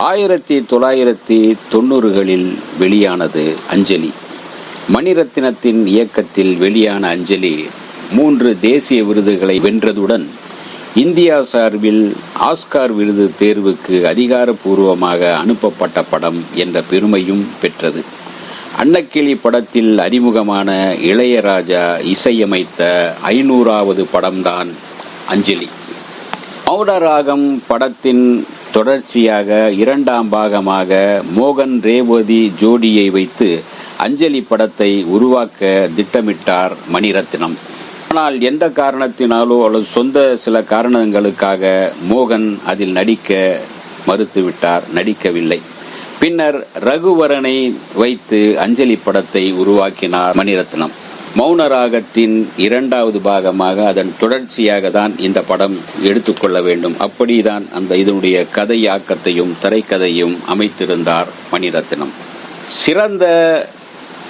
1990களில் வெளியானது அஞ்சலி. மணிரத்னத்தின் இயக்கத்தில் வெளியான அஞ்சலி 3 தேசிய விருதுகளை வென்றதுடன் இந்தியா சார்பில் ஆஸ்கார் விருது தேர்வுக்கு அதிகாரப்பூர்வமாக அனுப்பப்பட்ட படம் என்ற பெருமையும் பெற்றது. அன்னக்கிளி படத்தில் அறிமுகமான இளையராஜா இசையமைத்த 500வது படம்தான் அஞ்சலி. மௌனராகம் படத்தின் தொடர்ச்சியாக 2ஆம் பாகமாக மோகன் ரேவதி ஜோடியை வைத்து அஞ்சலி படத்தை உருவாக்க திட்டமிட்டார் மணிரத்னம். ஆனால் எந்த காரணத்தினாலோ அல்லது சொந்த சில காரணங்களுக்காக மோகன் அதில் நடிக்க மறுத்துவிட்டார், நடிக்கவில்லை. பின்னர் ரகுவரனை வைத்து அஞ்சலி படத்தை உருவாக்கினார் மணிரத்னம். மௌனராகத்தின் 2வது பாகமாக அதன் தொடர்ச்சியாக தான் இந்த படம் எடுத்துக்கொள்ள வேண்டும். அப்படிதான் இதனுடைய கதையாக்கத்தையும் திரைக்கதையும் அமைத்திருந்தார் மணிரத்னம். சிறந்த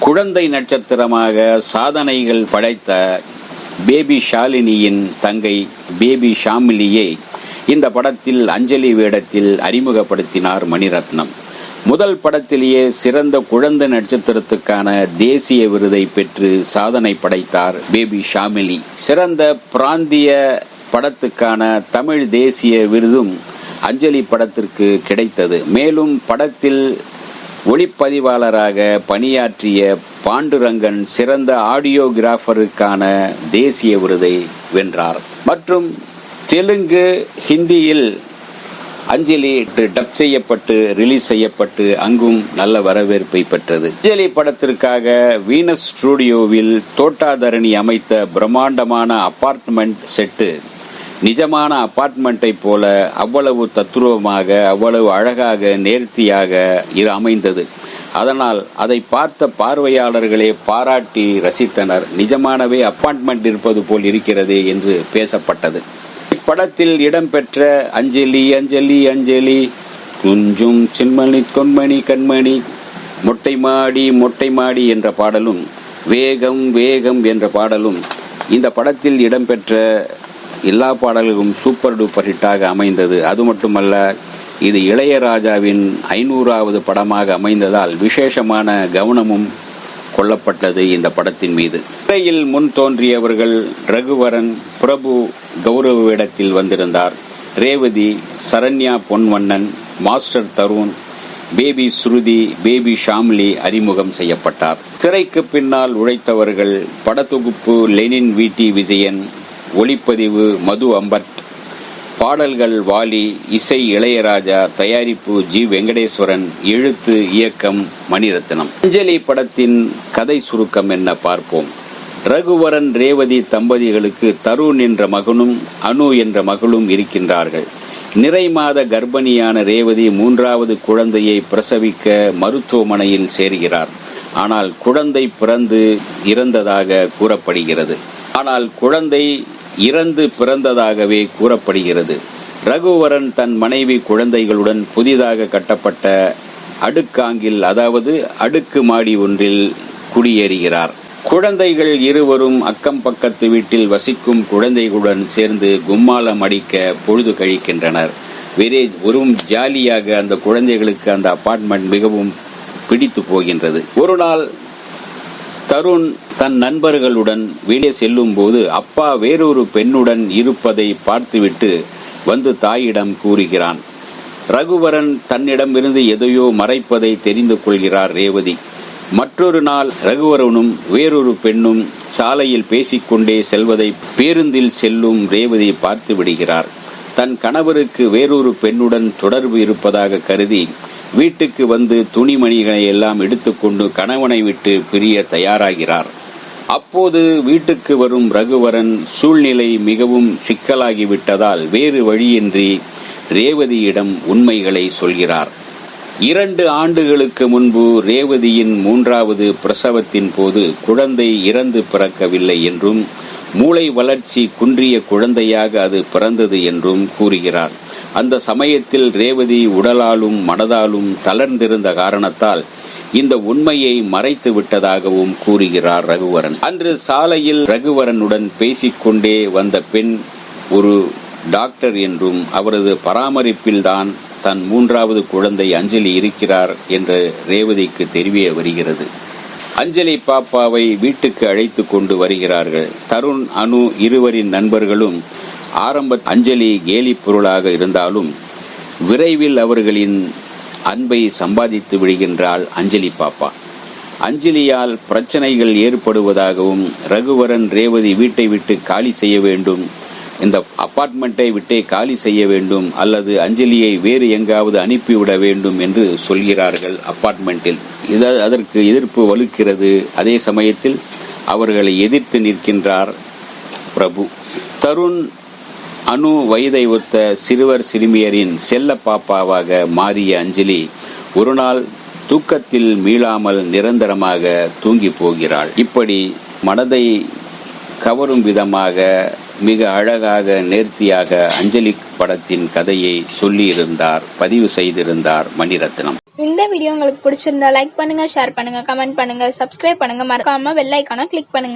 குழந்தை நட்சத்திரமாக சாதனைகள் படைத்த பேபி ஷாலினியின் தங்கை பேபி ஷாமிலியை இந்த படத்தில் அஞ்சலி வேடத்தில் அறிமுகப்படுத்தினார் மணிரத்னம். முதல் படத்திலேயே சிறந்த குழந்தை நட்சத்திரத்துக்கான தேசிய விருதை பெற்று சாதனை படைத்தார் பேபி ஷாமிலி. சிறந்த பிராந்திய படத்துக்கான தமிழ் தேசிய விருதும் அஞ்சலி படத்திற்கு கிடைத்தது. மேலும் படத்தில் ஒளிப்பதிவாளராக பணியாற்றிய பாண்டுரங்கன் சிறந்த ஆடியோகிராஃபருக்கான தேசிய விருதை வென்றார். மற்றும் தெலுங்கு, ஹிந்தியில் அஞ்சலி டப் செய்யப்பட்டு ரிலீஸ் செய்யப்பட்டு அங்கும் நல்ல வரவேற்பை பெற்றது. அஞ்சலி படத்திற்காக வீனஸ் ஸ்டுடியோவில் தோட்டாதரணி அமைத்த பிரம்மாண்டமான அபார்ட்மெண்ட் செட்டு நிஜமான அபார்ட்மெண்ட்டை போல அவ்வளவு தத்துரூபமாக, அவ்வளவு அழகாக, நேர்த்தியாக அமைந்தது. அதனால் அதை பார்த்த பார்வையாளர்களே பாராட்டி ரசித்தனர். நிஜமானவே அபார்ட்மெண்ட் இருப்பது போல் இருக்கிறது என்று பேசப்பட்டது. இப்படத்தில் இடம்பெற்ற அஞ்சலி அஞ்சலி அஞ்சலி குஞ்சும் சின்மணி கொன்மணி கண்மணி மொட்டை மாடி மொட்டை மாடி என்ற பாடலும் வேகம் வேகம் என்ற பாடலும் இந்த படத்தில் இடம்பெற்ற எல்லா பாடல்களும் சூப்பர் டூப்பர் ஹிட்டாக அமைந்தது. அது மட்டுமல்ல, இது இளையராஜாவின் 500வது படமாக அமைந்ததால் விசேஷமான கவனமும் கொள்ளப்பட்டது இந்த படத்தின் மீது. திரையில் முன் தோன்றியவர்கள் ரகுவரன், பிரபு கௌரவ வேடத்தில் வந்திருந்தார். ரேவதி, சரண்யா பொன்வண்ணன், மாஸ்டர் தருண், பேபி ஸ்ருதி, பேபி ஷாம்லி அறிமுகம் செய்யப்பட்டார். திரைக்கு பின்னால் உழைத்தவர்கள் படத்தொகுப்பு லெனின் வி.டி. விஜயன், ஒளிப்பதிவு மது அம்பட், பாடல்கள் வாலி, இசை இளையராஜா, தயாரிப்பு ஜி. வெங்கடேஸ்வரன், எழுத்து இயக்கம் மணிரத்னம். அஞ்சலி படத்தின் கதை சுருக்கம் என்ன பார்ப்போம். ரகுவரன் ரேவதி தம்பதிகளுக்கு தருண் என்ற மகனும் அனு என்ற மகளும் இருக்கின்றார்கள். நிறை மாத கர்ப்பிணியான ரேவதி 3வது குழந்தையை பிரசவிக்க மருத்துவமனையில் சேர்கிறார். ஆனால் குழந்தை பிறந்து இறந்ததாக கூறப்படுகிறது. இறந்து பிறந்ததாகவே கூறப்படுகிறது. ரகுவரன் தன் மனைவி குழந்தைகளுடன் புதிதாக கட்டப்பட்ட அடுக்காங்கில், அதாவது அடுக்கு மாடி ஒன்றில் குடியேறுகிறார். குழந்தைகள் இருவரும் அக்கம் பக்கத்து வீட்டில் வசிக்கும் குழந்தைகளுடன் சேர்ந்து கும்மாளம் அடிக்க பொழுது கழிக்கின்றனர். வெறும் ஜாலியாக அந்த குழந்தைகளுக்கு அந்த அபார்ட்மெண்ட் மிகவும் பிடித்து போகின்றது. ஒரு நாள் தருண் தன் நண்பர்களுடன் வெளியே செல்லும் போது அப்பா வேறொரு பெண்ணுடன் இருப்பதை பார்த்துவிட்டு வந்து தாயிடம் கூறுகிறான். ரகுவரன் தன்னிடமிருந்து எதையோ மறைப்பதை தெரிந்து கொள்கிறார் ரேவதி. மற்றொரு நாள் ரகுவரனும் வேறொரு பெண்ணும் சாலையில் பேசிக்கொண்டே செல்வதை பேருந்தில் செல்லும் ரேவதி பார்த்து விடுகிறார். தன் கணவருக்கு வேறொரு பெண்ணுடன் தொடர்பு இருப்பதாக கருதி வீட்டுக்கு வந்து துணிமணிகளை எல்லாம் எடுத்துக்கொண்டு கணவனை விட்டு பிரிய தயாராகிறார். அப்போது வீட்டுக்கு வரும் ரகுவரன் சூழ்நிலை மிகவும் சிக்கலாகிவிட்டதால் வேறு வழியின்றி ரேவதியிடம் உண்மைகளை சொல்கிறார். 2 ஆண்டுகளுக்கு முன்பு ரேவதியின் 3வது பிரசவத்தின் போது குழந்தை இறந்து பிறக்கவில்லை என்றும் மூளை வளர்ச்சி குன்றிய குழந்தையாக அது பிறந்தது என்றும் கூறுகிறார். அந்த சமயத்தில் ரேவதி உடலாலும் மனதாலும் தளர்ந்திருந்த காரணத்தால் இந்த உண்மையை மறைத்து விட்டதாகவும் கூறுகிறார் ரகுவரன். அன்று சாலையில் ரகுவரனுடன் பேசிக்கொண்டே வந்த பெண் ஒரு டாக்டர் என்றும் அவரது பராமரிப்பில்தான் தன் 3வது குழந்தை அஞ்சலி இருக்கிறார் என்று ரேவதிக்கு தெரிய வருகிறது. அஞ்சலி பாப்பாவை வீட்டுக்கு அழைத்து கொண்டு வருகிறார்கள். தருண், அனு இருவரின் நண்பர்களும் ஆரம்ப அஞ்சலி கேலி பொருளாக இருந்தாலும் விரைவில் அவர்களின் அன்பை சம்பாதித்து விடுகின்றாள் அஞ்சலி பாப்பா. அஞ்சலியால் பிரச்சனைகள் ஏற்படுவதாகவும் ரகுவரன் ரேவதி வீட்டை விட்டு காலி செய்ய வேண்டும், இந்த அபார்ட்மெண்ட்டை விட்டே காலி செய்ய வேண்டும், அல்லது அஞ்சலியை வேறு எங்காவது அனுப்பிவிட வேண்டும் என்று சொல்கிறார்கள் அபார்ட்மெண்ட்டில். அதற்கு எதிர்ப்பு வலுக்கிறது. அதே சமயத்தில் அவர்களை எதிர்த்து நிற்கின்றார் பிரபு. தருண், அனு வயதை ஒத்த சிறுவர் சிறுமியரின் செல்ல பாப்பாவாக மாறிய அஞ்சலி ஒரு நாள் தூக்கத்தில் மீளாமல் நிரந்தரமாக தூங்கி போகிறாள். இப்படி மனதை கவரும் விதமாக மிக அழகாக நேர்த்தியாக அஞ்சலி படத்தின் கதையை சொல்லியிருந்தார், பதிவு செய்திருந்தார் மணிரத்னம். இந்த வீடியோ உங்களுக்கு பிடிச்சிருந்தா லைக் பண்ணுங்க, ஷேர் பண்ணுங்க, கமெண்ட் பண்ணுங்க, சப்ஸ்கிரைப் பண்ணுங்க, மறக்காம பெல் ஐகானை கிளிக் பண்ணுங்க.